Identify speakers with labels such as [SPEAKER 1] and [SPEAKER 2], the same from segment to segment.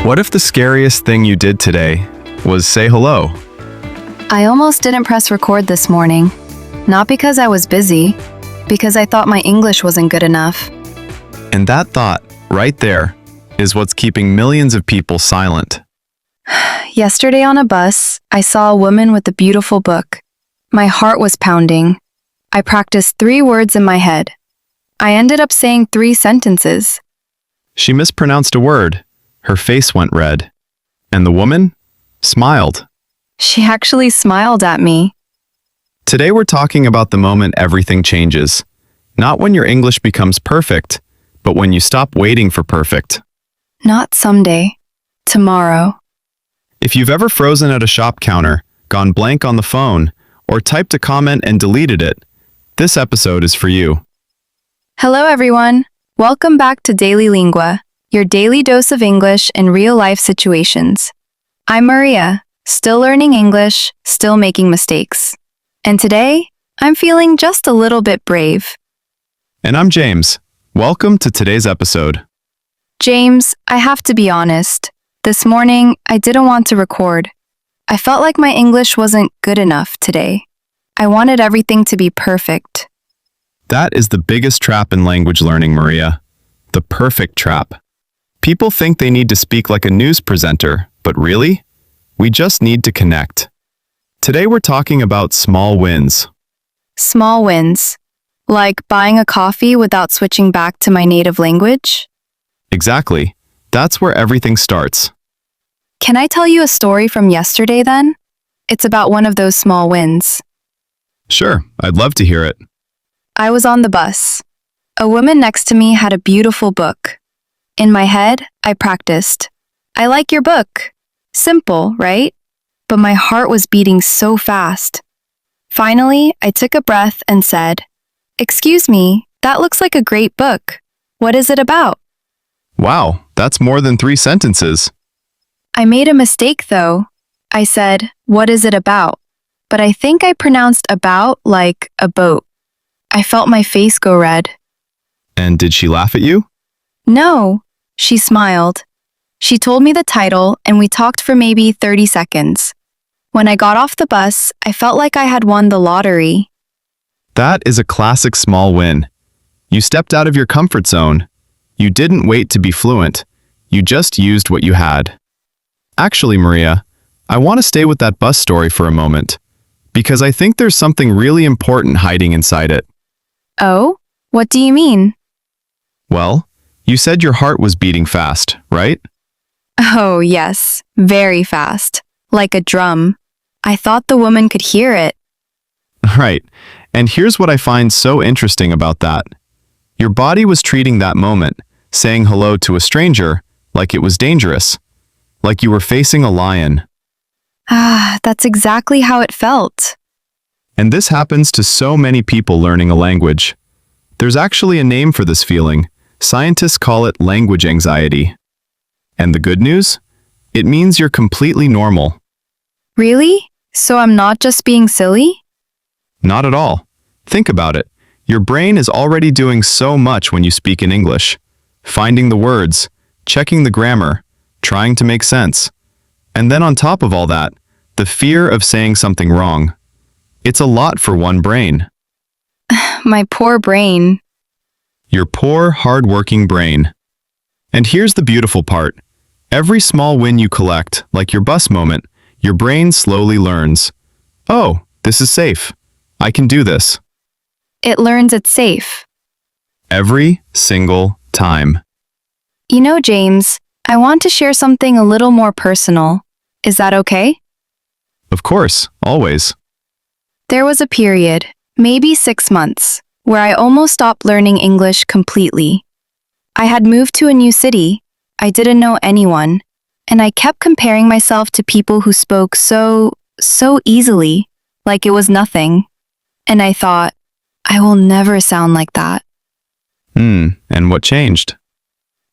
[SPEAKER 1] What if the scariest thing you did today was say hello?
[SPEAKER 2] I almost didn't press record this morning. Not because I was busy, because I thought my English wasn't good enough.
[SPEAKER 1] And that thought, right there, is what's keeping millions of people silent.
[SPEAKER 2] Yesterday on a bus, I saw a woman with a beautiful book. My heart was pounding. I practiced 3 words in my head. I ended up saying 3 sentences.
[SPEAKER 1] She mispronounced a word. Her face went red. And the woman smiled.
[SPEAKER 2] She actually smiled at me.
[SPEAKER 1] Today we're talking about the moment everything changes. Not when your English becomes perfect, but when you stop waiting for perfect.
[SPEAKER 2] Not someday. Tomorrow.
[SPEAKER 1] If you've ever frozen at a shop counter, gone blank on the phone, or typed a comment and deleted it, this episode is for you.
[SPEAKER 2] Hello everyone. Welcome back to Daily Lingua, your daily dose of English in real-life situations. I'm Maria, still learning English, still making mistakes. And today, I'm feeling just a little bit brave.
[SPEAKER 1] And I'm James. Welcome to today's episode.
[SPEAKER 2] James, I have to be honest. This morning, I didn't want to record. I felt like my English wasn't good enough today. I wanted everything to be perfect.
[SPEAKER 1] That is the biggest trap in language learning, Maria. The perfect trap. People think they need to speak like a news presenter, but really? We just need to connect. Today we're talking about small wins.
[SPEAKER 2] Small wins. Like buying a coffee without switching back to my native language?
[SPEAKER 1] Exactly. That's where everything starts.
[SPEAKER 2] Can I tell you a story from yesterday then? It's about one of those small wins.
[SPEAKER 1] Sure, I'd love to hear it.
[SPEAKER 2] I was on the bus. A woman next to me had a beautiful book. In my head, I practiced. I like your book. Simple, right? But my heart was beating so fast. Finally, I took a breath and said, "Excuse me, that looks like a great book. What is it about?"
[SPEAKER 1] Wow, that's more than 3 sentences.
[SPEAKER 2] I made a mistake though. I said, "What is it about?" But I think I pronounced about like a boat. I felt my face go red.
[SPEAKER 1] And did she laugh at you?
[SPEAKER 2] No, she smiled. She told me the title and we talked for maybe 30 seconds. When I got off the bus, I felt like I had won the lottery.
[SPEAKER 1] That is a classic small win. You stepped out of your comfort zone. You didn't wait to be fluent. You just used what you had. Actually, Maria, I want to stay with that bus story for a moment, because I think there's something really important hiding inside it.
[SPEAKER 2] Oh, what do you mean?
[SPEAKER 1] Well, you said your heart was beating fast, right?
[SPEAKER 2] Oh, yes, very fast, like a drum. I thought the woman could hear it.
[SPEAKER 1] Right, and here's what I find so interesting about that. Your body was treating that moment, saying hello to a stranger, like it was dangerous, like you were facing a lion.
[SPEAKER 2] That's exactly how it felt.
[SPEAKER 1] And this happens to so many people learning a language. There's actually a name for this feeling. Scientists call it language anxiety. And the good news? It means you're completely normal.
[SPEAKER 2] Really? So I'm not just being silly?
[SPEAKER 1] Not at all. Think about it. Your brain is already doing so much when you speak in English. Finding the words, checking the grammar, trying to make sense. And then on top of all that, the fear of saying something wrong. It's a lot for one brain.
[SPEAKER 2] My poor brain.
[SPEAKER 1] Your poor, hard-working brain. And here's the beautiful part. Every small win you collect, like your bus moment, your brain slowly learns. Oh, this is safe. I can do this.
[SPEAKER 2] It learns it's safe.
[SPEAKER 1] Every single time.
[SPEAKER 2] You know, James, I want to share something a little more personal. Is that okay?
[SPEAKER 1] Of course, always.
[SPEAKER 2] There was a period, maybe 6 months, where I almost stopped learning English completely. I had moved to a new city, I didn't know anyone, and I kept comparing myself to people who spoke so easily, like it was nothing. And I thought, I will never sound like that.
[SPEAKER 1] And what changed?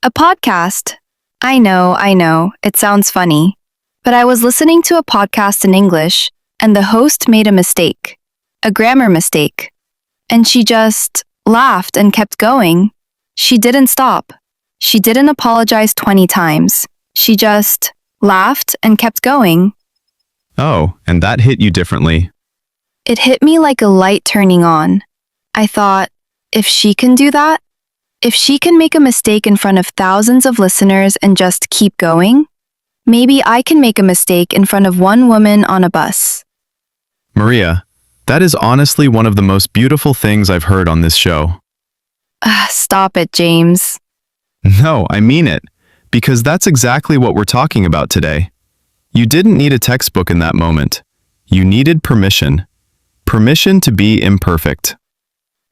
[SPEAKER 2] A podcast. I know, it sounds funny. But I was listening to a podcast in English, and the host made a mistake, a grammar mistake. And she just laughed and kept going. She didn't stop. She didn't apologize 20 times. She just laughed and kept going.
[SPEAKER 1] Oh, and that hit you differently.
[SPEAKER 2] It hit me like a light turning on. I thought, if she can do that, if she can make a mistake in front of thousands of listeners and just keep going, maybe I can make a mistake in front of one woman on a bus.
[SPEAKER 1] Maria, that is honestly one of the most beautiful things I've heard on this show.
[SPEAKER 2] Stop it, James.
[SPEAKER 1] No, I mean it, because that's exactly what we're talking about today. You didn't need a textbook in that moment. You needed permission. Permission to be imperfect.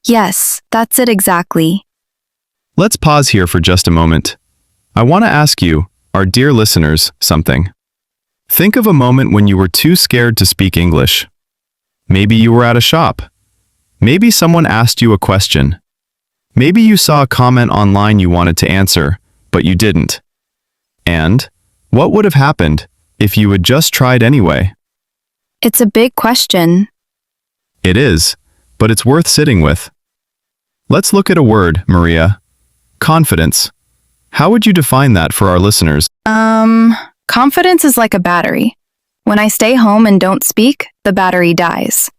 [SPEAKER 2] Yes, that's it exactly.
[SPEAKER 1] Let's pause here for just a moment. I want to ask you, our dear listeners, something. Think of a moment when you were too scared to speak English. Maybe you were at a shop. Maybe someone asked you a question. Maybe you saw a comment online you wanted to answer, but you didn't. And what would have happened if you had just tried anyway?
[SPEAKER 2] It's a big question.
[SPEAKER 1] It is, but it's worth sitting with. Let's look at a word, Maria. Confidence. How would you define that for our listeners?
[SPEAKER 2] Confidence is like a battery. When I stay home and don't speak, the battery dies.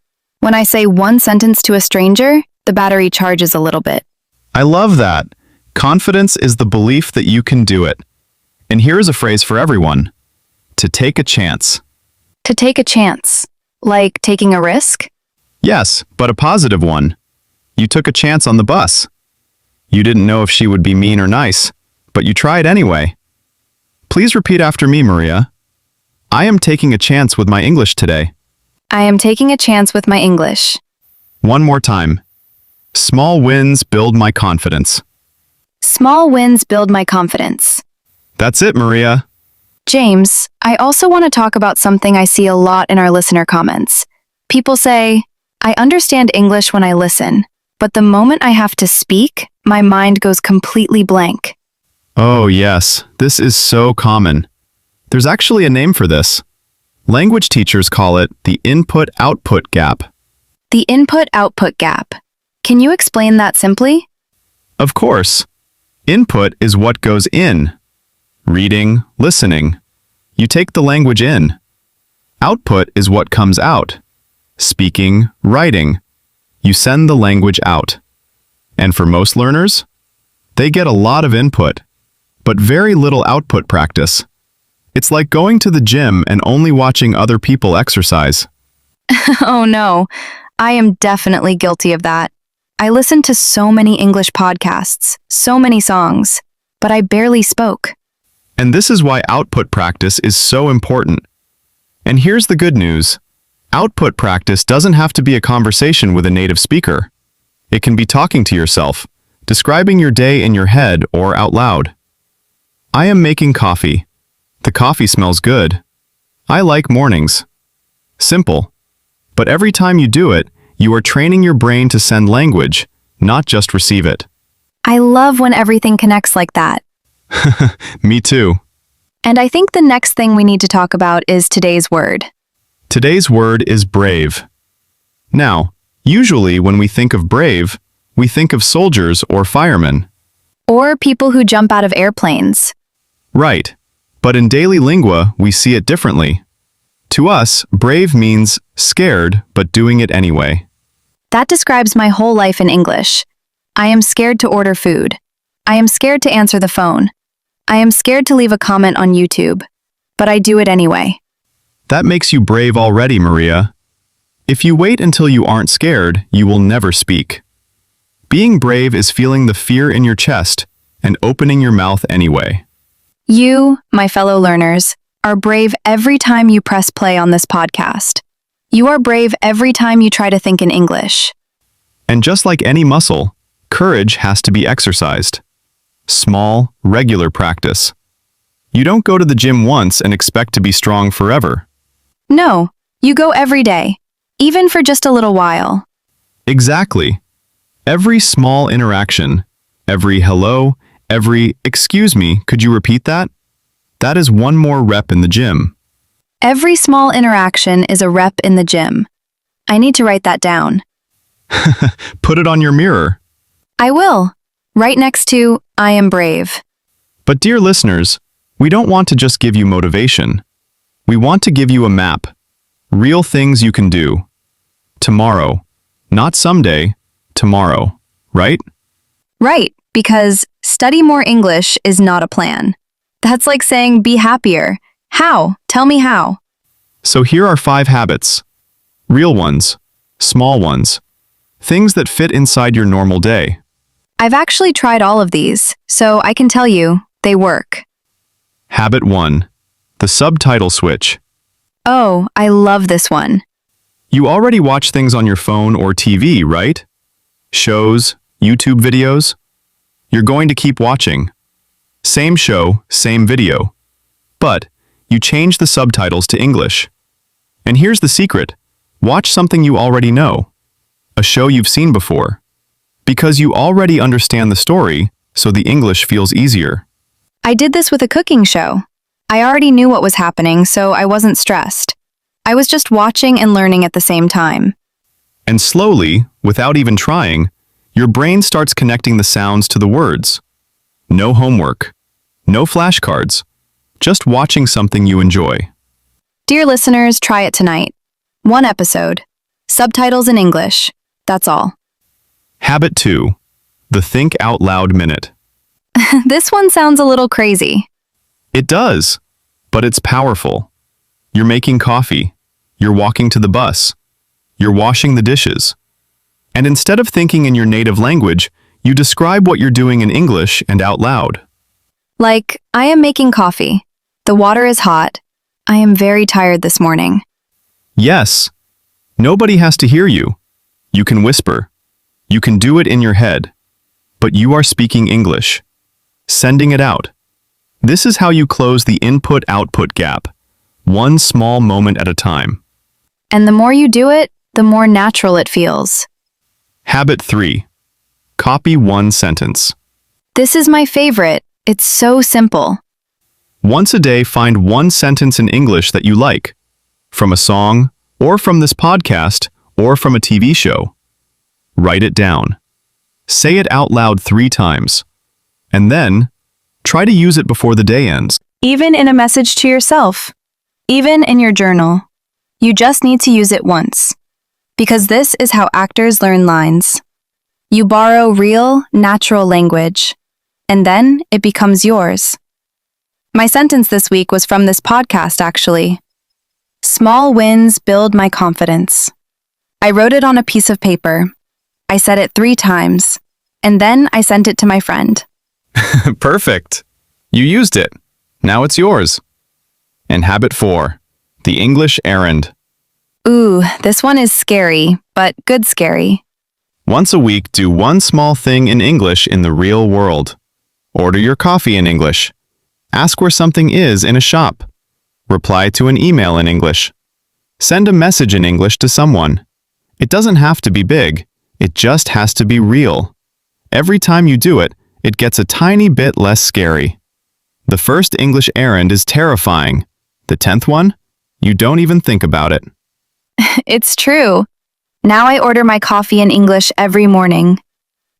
[SPEAKER 2] When I say one sentence to a stranger, the battery charges a little bit.
[SPEAKER 1] I love that. Confidence is the belief that you can do it. And here is a phrase for everyone. To take a chance.
[SPEAKER 2] To take a chance. Like taking a risk?
[SPEAKER 1] Yes, but a positive one. You took a chance on the bus. You didn't know if she would be mean or nice, but you tried anyway. Please repeat after me, Maria. I am taking a chance with my English today.
[SPEAKER 2] I am taking a chance with my English.
[SPEAKER 1] One more time. Small wins build my confidence.
[SPEAKER 2] Small wins build my confidence.
[SPEAKER 1] That's it, Maria.
[SPEAKER 2] James, I also want to talk about something I see a lot in our listener comments. People say, I understand English when I listen, but the moment I have to speak, my mind goes completely blank.
[SPEAKER 1] Oh, yes. This is so common. There's actually a name for this. Language teachers call it the input-output gap.
[SPEAKER 2] The input-output gap. Can you explain that simply?
[SPEAKER 1] Of course. Input is what goes in. Reading, listening. You take the language in. Output is what comes out. Speaking, writing. You send the language out. And for most learners, they get a lot of input, but very little output practice. It's like going to the gym and only watching other people exercise.
[SPEAKER 2] Oh no, I am definitely guilty of that. I listen to so many English podcasts, so many songs, but I barely spoke.
[SPEAKER 1] And this is why output practice is so important. And here's the good news. Output practice doesn't have to be a conversation with a native speaker. It can be talking to yourself, describing your day in your head or out loud. I am making coffee. The coffee smells good. I like mornings. Simple. But every time you do it, you are training your brain to send language, not just receive it.
[SPEAKER 2] I love when everything connects like that.
[SPEAKER 1] Me too.
[SPEAKER 2] And I think the next thing we need to talk about is today's word.
[SPEAKER 1] Today's word is brave. Now, usually when we think of brave, we think of soldiers or firemen.
[SPEAKER 2] Or people who jump out of airplanes.
[SPEAKER 1] Right. But in Daily Lingua, we see it differently. To us, brave means scared, but doing it anyway.
[SPEAKER 2] That describes my whole life in English. I am scared to order food. I am scared to answer the phone. I am scared to leave a comment on YouTube. But I do it anyway.
[SPEAKER 1] That makes you brave already, Maria. If you wait until you aren't scared, you will never speak. Being brave is feeling the fear in your chest and opening your mouth anyway.
[SPEAKER 2] You, my fellow learners, are brave every time you press play on this podcast. You are brave every time you try to think in English.
[SPEAKER 1] And just like any muscle, courage has to be exercised. Small, regular practice. You don't go to the gym once and expect to be strong forever.
[SPEAKER 2] No, you go every day, even for just a little while.
[SPEAKER 1] Exactly. Every small interaction, every hello, every excuse me, could you repeat that? That is one more rep in the gym.
[SPEAKER 2] Every small interaction is a rep in the gym. I need to write that down.
[SPEAKER 1] Put it on your mirror.
[SPEAKER 2] I will. Right next to, I am brave.
[SPEAKER 1] But dear listeners, We don't want to just give you motivation. We want to give you a map. Real things you can do. Tomorrow. Not someday. Tomorrow. Right?
[SPEAKER 2] Right, because study more English is not a plan. That's like saying be happier. How? Tell me how.
[SPEAKER 1] So here are 5 habits. Real ones. Small ones. Things that fit inside your normal day.
[SPEAKER 2] I've actually tried all of these, so I can tell you, they work.
[SPEAKER 1] Habit 1. The subtitle switch.
[SPEAKER 2] Oh, I love this one.
[SPEAKER 1] You already watch things on your phone or TV, right? Shows, YouTube videos. You're going to keep watching. Same show, same video. But you change the subtitles to English. And here's the secret. Watch something you already know. A show you've seen before. Because you already understand the story, so the English feels easier.
[SPEAKER 2] I did this with a cooking show. I already knew what was happening, so I wasn't stressed. I was just watching and learning at the same time.
[SPEAKER 1] And slowly, without even trying, your brain starts connecting the sounds to the words. No homework. No flashcards. Just watching something you enjoy.
[SPEAKER 2] Dear listeners, try it tonight. 1 episode. Subtitles in English. That's all.
[SPEAKER 1] Habit 2. The Think Out Loud Minute.
[SPEAKER 2] This one sounds a little crazy.
[SPEAKER 1] It does, but it's powerful. You're making coffee. You're walking to the bus. You're washing the dishes. And instead of thinking in your native language, you describe what you're doing in English and out loud.
[SPEAKER 2] Like, I am making coffee. The water is hot. I am very tired this morning.
[SPEAKER 1] Yes. Nobody has to hear you. You can whisper. You can do it in your head. But you are speaking English. Sending it out. This is how you close the input-output gap. One small moment at a time.
[SPEAKER 2] And the more you do it, the more natural it feels.
[SPEAKER 1] Habit 3. Copy 1 sentence.
[SPEAKER 2] This is my favorite. It's so simple.
[SPEAKER 1] Once a day, find 1 sentence in English that you like. From a song, or from this podcast, or from a TV show. Write it down. Say it out loud 3 times. And then, try to use it before the day ends.
[SPEAKER 2] Even in a message to yourself. Even in your journal. You just need to use it once. Because this is how actors learn lines. You borrow real, natural language. And then it becomes yours. My sentence this week was from this podcast, actually. Small wins build my confidence. I wrote it on a piece of paper. I said it 3 times. And then I sent it to my friend.
[SPEAKER 1] Perfect. You used it. Now it's yours. And habit 4. The English errand.
[SPEAKER 2] Ooh, this one is scary, but good scary.
[SPEAKER 1] Once a week, do 1 small thing in English in the real world. Order your coffee in English. Ask where something is in a shop. Reply to an email in English. Send a message in English to someone. It doesn't have to be big. It just has to be real. Every time you do it, it gets a tiny bit less scary. The first English errand is terrifying. The 10th one? You don't even think about it.
[SPEAKER 2] It's true. Now I order my coffee in English every morning.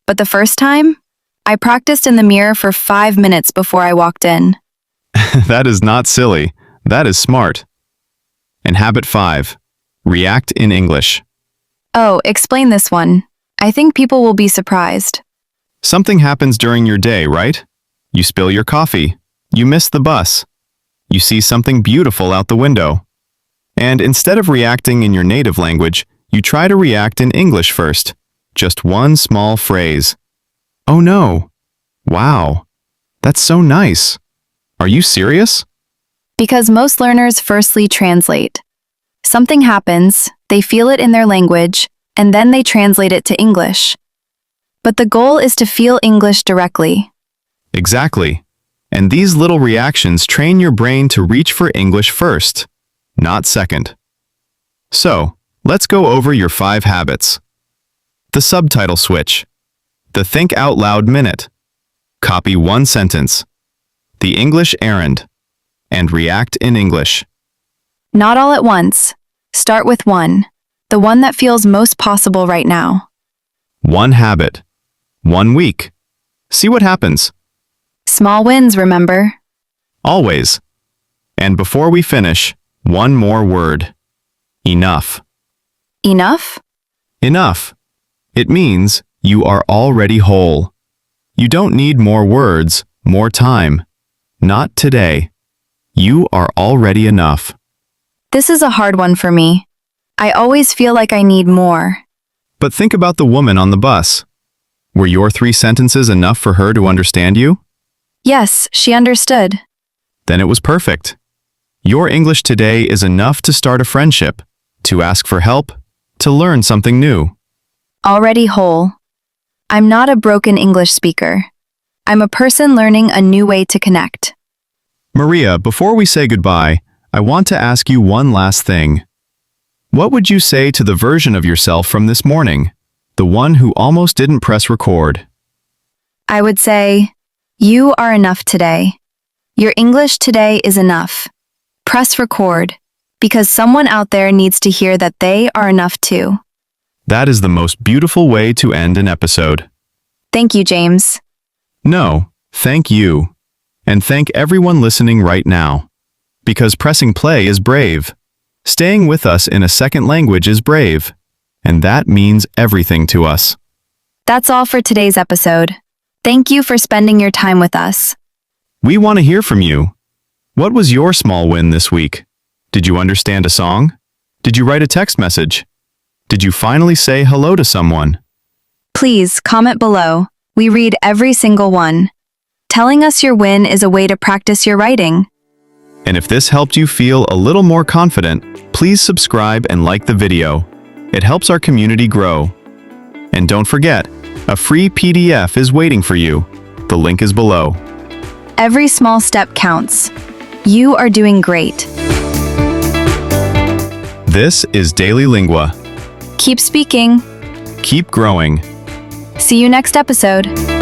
[SPEAKER 2] But the first time, I practiced in the mirror for 5 minutes before I walked in.
[SPEAKER 1] That is not silly. That is smart. And habit 5. React in English.
[SPEAKER 2] Oh, explain this one. I think people will be surprised.
[SPEAKER 1] Something happens during your day, right? You spill your coffee. You miss the bus. You see something beautiful out the window. And instead of reacting in your native language, you try to react in English first. Just 1 small phrase. Oh no. Wow. That's so nice. Are you serious?
[SPEAKER 2] Because most learners firstly translate. Something happens, they feel it in their language, and then they translate it to English. But the goal is to feel English directly.
[SPEAKER 1] Exactly. And these little reactions train your brain to reach for English first, not second. So, let's go over your 5 habits. The subtitle switch. The think out loud minute. Copy 1 sentence. The English errand. And react in English.
[SPEAKER 2] Not all at once. Start with 1. The one that feels most possible right now.
[SPEAKER 1] 1 habit. 1 week. See what happens.
[SPEAKER 2] Small wins, remember?
[SPEAKER 1] Always. And before we finish, one more word. Enough.
[SPEAKER 2] Enough?
[SPEAKER 1] Enough. It means you are already whole. You don't need more words, more time. Not today. You are already enough.
[SPEAKER 2] This is a hard one for me. I always feel like I need more.
[SPEAKER 1] But think about the woman on the bus. Were your 3 sentences enough for her to understand you?
[SPEAKER 2] Yes, she understood.
[SPEAKER 1] Then it was perfect. Your English today is enough to start a friendship, to ask for help, to learn something new.
[SPEAKER 2] Already whole. I'm not a broken English speaker. I'm a person learning a new way to connect.
[SPEAKER 1] Maria, before we say goodbye, I want to ask you one last thing. What would you say to the version of yourself from this morning, the one who almost didn't press record?
[SPEAKER 2] I would say, you are enough today. Your English today is enough. Press record, because someone out there needs to hear that they are enough too.
[SPEAKER 1] That is the most beautiful way to end an episode.
[SPEAKER 2] Thank you, James.
[SPEAKER 1] No, thank you. And thank everyone listening right now. Because pressing play is brave. Staying with us in a second language is brave. And that means everything to us.
[SPEAKER 2] That's all for today's episode. Thank you for spending your time with us.
[SPEAKER 1] We want to hear from you. What was your small win this week? Did you understand a song? Did you write a text message? Did you finally say hello to someone?
[SPEAKER 2] Please comment below. We read every single one. Telling us your win is a way to practice your writing.
[SPEAKER 1] And if this helped you feel a little more confident, please subscribe and like the video. It helps our community grow. And don't forget, a free PDF is waiting for you. The link is below.
[SPEAKER 2] Every small step counts. You are doing great.
[SPEAKER 1] This is Daily Lingua.
[SPEAKER 2] Keep speaking.
[SPEAKER 1] Keep growing.
[SPEAKER 2] See you next episode.